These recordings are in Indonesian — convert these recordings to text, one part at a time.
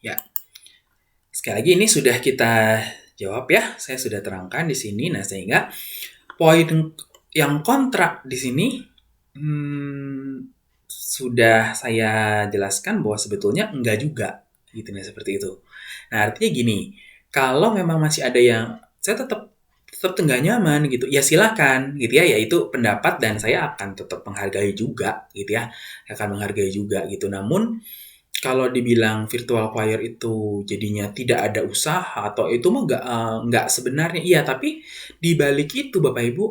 Ya, sekali lagi ini sudah kita jawab ya. Saya sudah terangkan di sini. Nah, sehingga poin yang kontra di sini sudah saya jelaskan bahwa sebetulnya enggak juga, gitu nih, seperti itu. Nah, artinya gini, kalau memang masih ada yang saya tetap nggak nyaman gitu, ya silakan gitu ya, itu pendapat dan saya akan tetap menghargai juga gitu ya, akan menghargai juga gitu. Namun kalau dibilang virtual choir itu jadinya tidak ada usaha atau itu mah nggak sebenarnya, iya, tapi di balik itu Bapak Ibu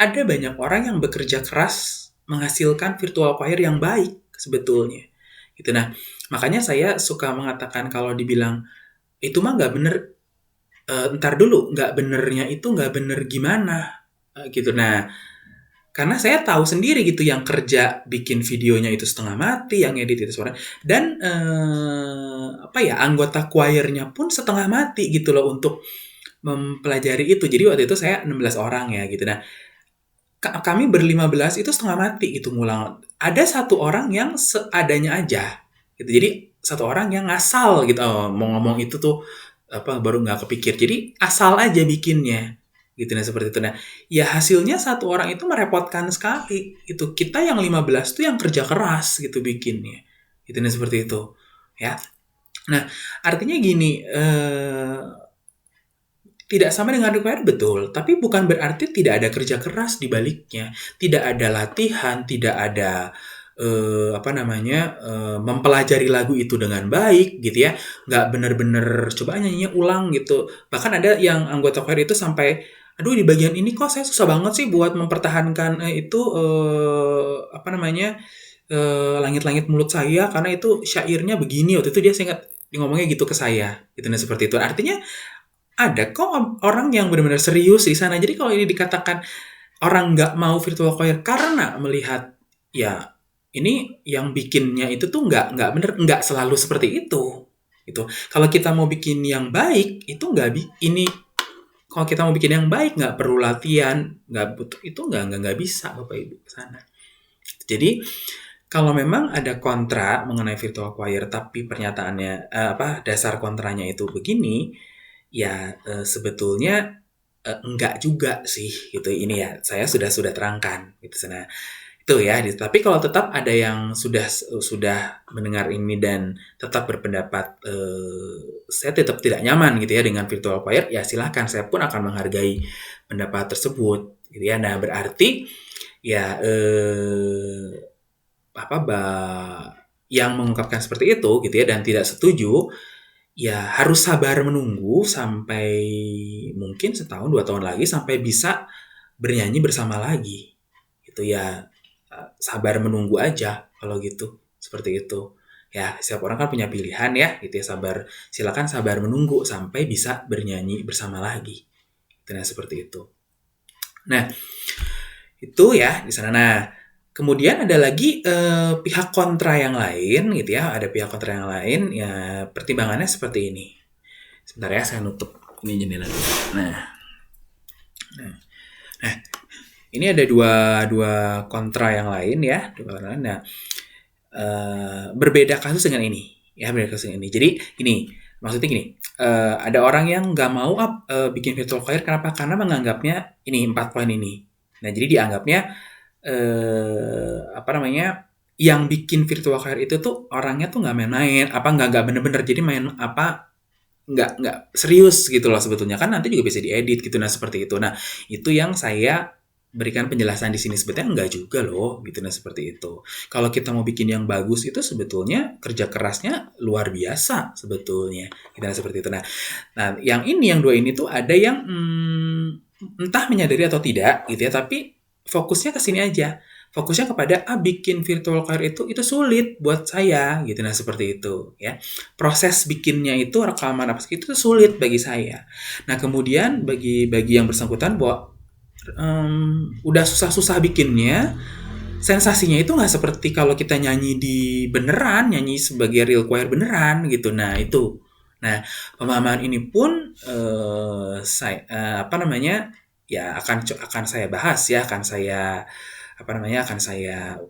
ada banyak orang yang bekerja keras menghasilkan virtual choir yang baik sebetulnya gitu. Nah, makanya saya suka mengatakan kalau dibilang itu mah nggak bener, entar dulu, nggak benernya itu nggak bener gimana, gitu. Nah, karena saya tahu sendiri gitu yang kerja bikin videonya itu setengah mati, yang edit itu suara, dan apa ya, anggota choir-nya pun setengah mati gitu loh untuk mempelajari itu. Jadi waktu itu saya 16 orang ya gitu. Nah, kami ber-15 itu setengah mati gitu ngulang. Ada satu orang yang seadanya aja gitu. Jadi satu orang yang ngasal gitu. Oh, mau ngomong itu tuh apa baru nggak kepikir. Jadi asal aja bikinnya gitu. Nah, seperti itu. Nah, ya hasilnya satu orang itu merepotkan sekali. Itu kita yang 15 tuh yang kerja keras gitu bikinnya. Gitu, nah, seperti itu. Ya. Nah, artinya gini, tidak sama dengan required, betul, tapi bukan berarti tidak ada kerja keras di baliknya, tidak ada latihan, tidak ada apa namanya, mempelajari lagu itu dengan baik gitu ya, nggak bener-bener coba nyanyinya ulang gitu. Bahkan ada yang anggota choir itu sampai, aduh di bagian ini kok saya susah banget sih buat mempertahankan itu apa namanya, langit-langit mulut saya karena itu syairnya begini, waktu itu dia ingat ngomongnya gitu ke saya, gitu. Nah, seperti itu. Artinya ada kok orang yang benar-benar serius di sana. Jadi kalau ini dikatakan orang nggak mau virtual choir karena melihat, ya ini yang bikinnya itu tuh nggak bener, nggak selalu seperti itu. Gitu. Kalau kita mau bikin yang baik, itu nggak ini kalau kita mau bikin yang baik nggak perlu latihan, nggak butuh itu nggak bisa Bapak Ibu ke sana. Jadi kalau memang ada kontra mengenai virtual choir tapi pernyataannya apa dasar kontranya itu begini, ya sebetulnya enggak juga sih gitu. Ini ya saya sudah terangkan gitu. Nah, itu ya. Tapi kalau tetap ada yang sudah mendengar ini dan tetap berpendapat saya tetap tidak nyaman gitu ya dengan virtual choir, ya silahkan, saya pun akan menghargai pendapat tersebut gitu ya. Nah, berarti ya apa yang mengungkapkan seperti itu gitu ya dan tidak setuju, ya harus sabar menunggu sampai mungkin setahun 2 tahun lagi sampai bisa bernyanyi bersama lagi gitu ya. Sabar menunggu aja kalau gitu, seperti itu ya. Setiap orang kan punya pilihan ya gitu ya. Silakan sabar menunggu sampai bisa bernyanyi bersama lagi gitu. Nah, seperti itu. Nah, itu ya di sana. Nah, kemudian ada lagi pihak kontra yang lain gitu ya. Ada pihak kontra yang lain ya, pertimbangannya seperti ini. Sebentar ya, saya nutup ini jendela dulu. Nah, ini ada dua kontra yang lain ya. Nah, berbeda kasus dengan ini. Ya, berbeda kasus dengan ini. Jadi ini maksudnya gini, ada orang yang nggak mau bikin virtual choir. Kenapa? Karena menganggapnya ini 4 poin ini. Nah, jadi dianggapnya apa namanya, yang bikin virtual choir itu tuh orangnya tuh nggak main-main, apa nggak bener-bener, jadi main apa nggak serius gitu loh sebetulnya, kan nanti juga bisa diedit gitu. Nah, seperti itu. Nah, itu yang saya berikan penjelasan di sini, sebetulnya enggak juga loh gitu. Nah, seperti itu. Kalau kita mau bikin yang bagus itu sebetulnya kerja kerasnya luar biasa sebetulnya. Gitu, nah, seperti itu. Nah, yang ini, yang dua ini tuh ada yang entah menyadari atau tidak gitu ya, tapi fokusnya ke sini aja. Fokusnya kepada bikin virtual choir itu sulit buat saya gitu. Nah, seperti itu ya. Proses bikinnya itu, rekaman apa itu sulit bagi saya. Nah, kemudian bagi yang bersangkutan bahwa udah susah-susah bikinnya, sensasinya itu nggak seperti kalau kita nyanyi di beneran, nyanyi sebagai real choir beneran gitu. Nah, itu. Nah, pemahaman ini pun saya apa namanya, ya akan saya bahas ya, akan saya apa namanya, akan saya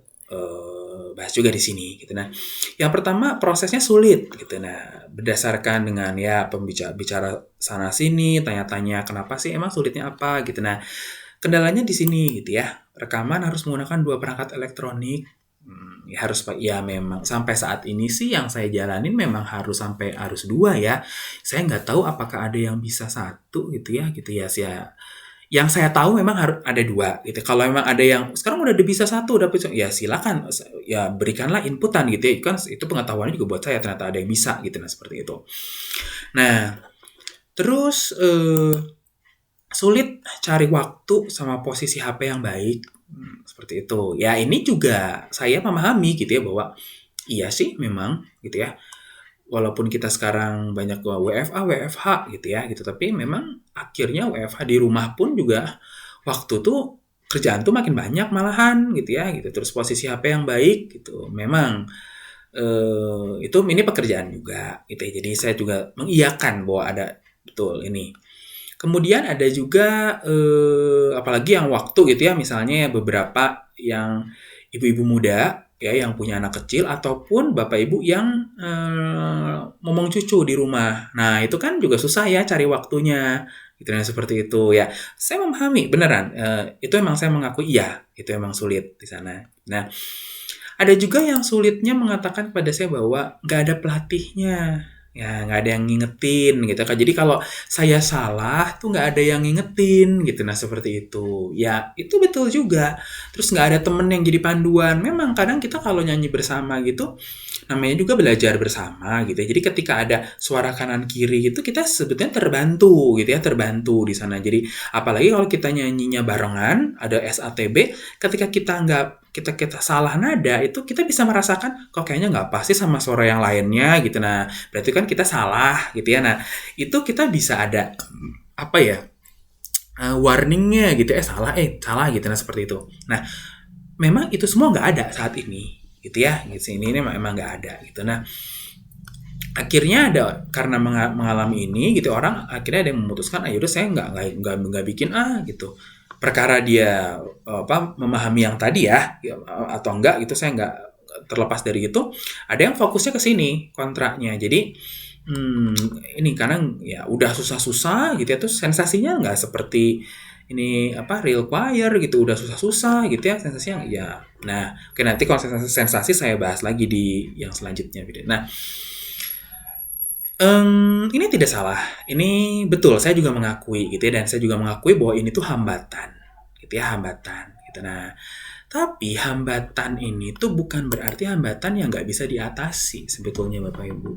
bahas juga di sini gitu. Nah, yang pertama prosesnya sulit gitu. Nah, berdasarkan dengan ya bicara sana sini, tanya-tanya kenapa sih emang sulitnya apa gitu. Nah, kendalanya di sini gitu ya. Rekaman harus menggunakan dua perangkat elektronik. Ya harus ya memang sampai saat ini sih yang saya jalanin memang harus dua ya. Saya nggak tahu apakah ada yang bisa satu gitu ya sih ya. Yang saya tahu memang harus ada dua gitu. Kalau memang ada yang sekarang udah bisa satu, udah bisa, ya silakan ya berikanlah inputan gitu ya. Kan itu pengetahuannya juga buat saya ternyata ada yang bisa gitu nah seperti itu. Nah, terus sulit cari waktu sama posisi HP yang baik. Seperti itu. Ya ini juga saya memahami gitu ya bahwa iya sih memang gitu ya. Walaupun kita sekarang banyak WFA, WFH gitu ya gitu, tapi memang akhirnya WFH di rumah pun juga waktu tuh kerjaan tuh makin banyak malahan gitu ya gitu. Terus posisi HP yang baik gitu. Memang itu ini pekerjaan juga gitu ya. Jadi saya juga mengiyakan bahwa ada betul ini. Kemudian ada juga apalagi yang waktu gitu ya, misalnya beberapa yang ibu-ibu muda ya yang punya anak kecil ataupun bapak ibu yang ngomong cucu di rumah. Nah, itu kan juga susah ya cari waktunya. Gitu nah seperti itu ya. Saya memahami beneran itu emang saya mengakui iya, itu emang sulit di sana. Nah, ada juga yang sulitnya mengatakan pada saya bahwa nggak ada pelatihnya. Ya, nggak ada yang ngingetin gitu kan. Jadi kalau saya salah tuh nggak ada yang ngingetin gitu. Nah, seperti itu. Ya, itu betul juga. Terus nggak ada temen yang jadi panduan. Memang kadang kita kalau nyanyi bersama gitu, namanya juga belajar bersama gitu ya. Jadi ketika ada suara kanan kiri gitu, kita sebetulnya terbantu gitu ya, terbantu di sana. Jadi apalagi kalau kita nyanyinya barengan, ada SATB, ketika kita salah nada itu kita bisa merasakan kok kayaknya nggak pasti sama suara yang lainnya gitu. Nah berarti kan kita salah gitu ya. Nah itu kita bisa ada apa ya warningnya gitu salah gitu. Nah seperti itu. Nah memang itu semua nggak ada saat ini gitu ya. Gitu ini memang nggak ada gitu. Nah akhirnya ada karena mengalami ini gitu orang akhirnya ada yang memutuskan yaudah saya nggak bikin gitu. Perkara dia memahami yang tadi ya atau enggak gitu saya nggak terlepas dari itu ada yang fokusnya ke sini kontraknya jadi ini karena ya udah susah-susah gitu ya terus sensasinya nggak seperti ini real choir gitu udah susah-susah gitu ya sensasinya ya nah oke nanti kalau sensasi saya bahas lagi di yang selanjutnya nah ini tidak salah. Ini betul, saya juga mengakui gitu ya, dan saya juga mengakui bahwa ini tuh hambatan, gitu ya, hambatan. Gitu. Nah, tapi hambatan ini tuh bukan berarti hambatan yang nggak bisa diatasi sebetulnya Bapak Ibu,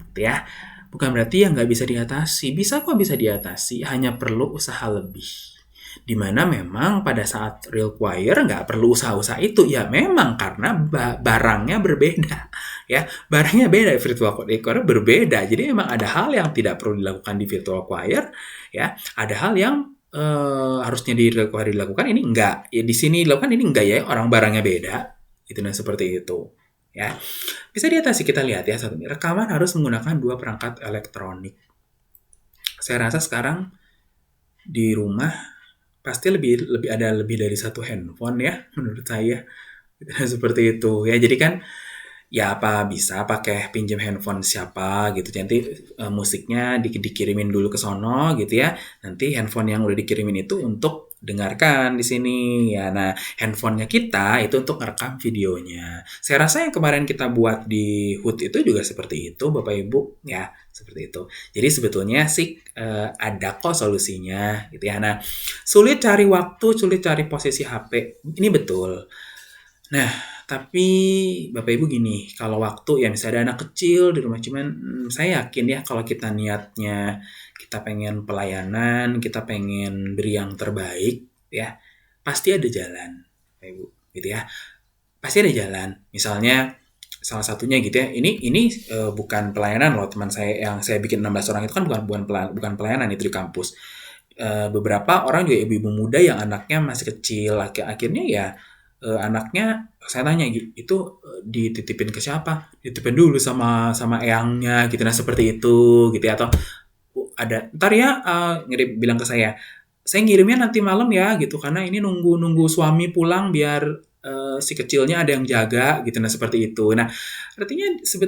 gitu ya. Bukan berarti yang nggak bisa diatasi, bisa kok bisa diatasi, hanya perlu usaha lebih. Dimana memang pada saat real choir nggak perlu usaha-usaha itu ya memang karena barangnya berbeda ya barangnya beda virtual choir berbeda jadi memang ada hal yang tidak perlu dilakukan di virtual choir ya ada hal yang harusnya di real choir dilakukan ini enggak ya di sini dilakukan ini enggak ya orang barangnya beda itu nah seperti itu ya bisa diatasi kita lihat ya satu rekaman harus menggunakan dua perangkat elektronik saya rasa sekarang di rumah pasti lebih ada lebih dari satu handphone ya menurut saya seperti itu ya jadi kan ya apa bisa pakai pinjam handphone siapa gitu nanti musiknya dikirimin dulu ke sono gitu ya nanti handphone yang udah dikirimin itu untuk dengarkan di sini ya nah handphonenya kita itu untuk merekam videonya saya rasa yang kemarin kita buat di HUT itu juga seperti itu Bapak Ibu ya seperti itu jadi sebetulnya sih ada kok solusinya gitu ya nah sulit cari waktu sulit cari posisi HP ini betul nah tapi Bapak Ibu gini, kalau waktu ya misalnya ada anak kecil di rumah cuman saya yakin ya kalau kita niatnya kita pengen pelayanan, kita pengen beri yang terbaik ya, pasti ada jalan, Bapak Ibu, gitu ya. Pasti ada jalan. Misalnya salah satunya gitu ya. Ini bukan pelayanan loh teman saya yang saya bikin 16 orang itu kan bukan pelayanan itu di kampus. Beberapa orang juga ibu-ibu muda yang anaknya masih kecil, akhirnya ya anaknya saya tanya itu dititipin ke siapa? Dititipin dulu sama eyangnya gitu nah seperti itu gitu ya atau ada ntar ya bilang ke saya ngirimnya nanti malam ya gitu karena ini nunggu suami pulang biar si kecilnya ada yang jaga gitu, nah seperti itu. Nah, artinya sebetulnya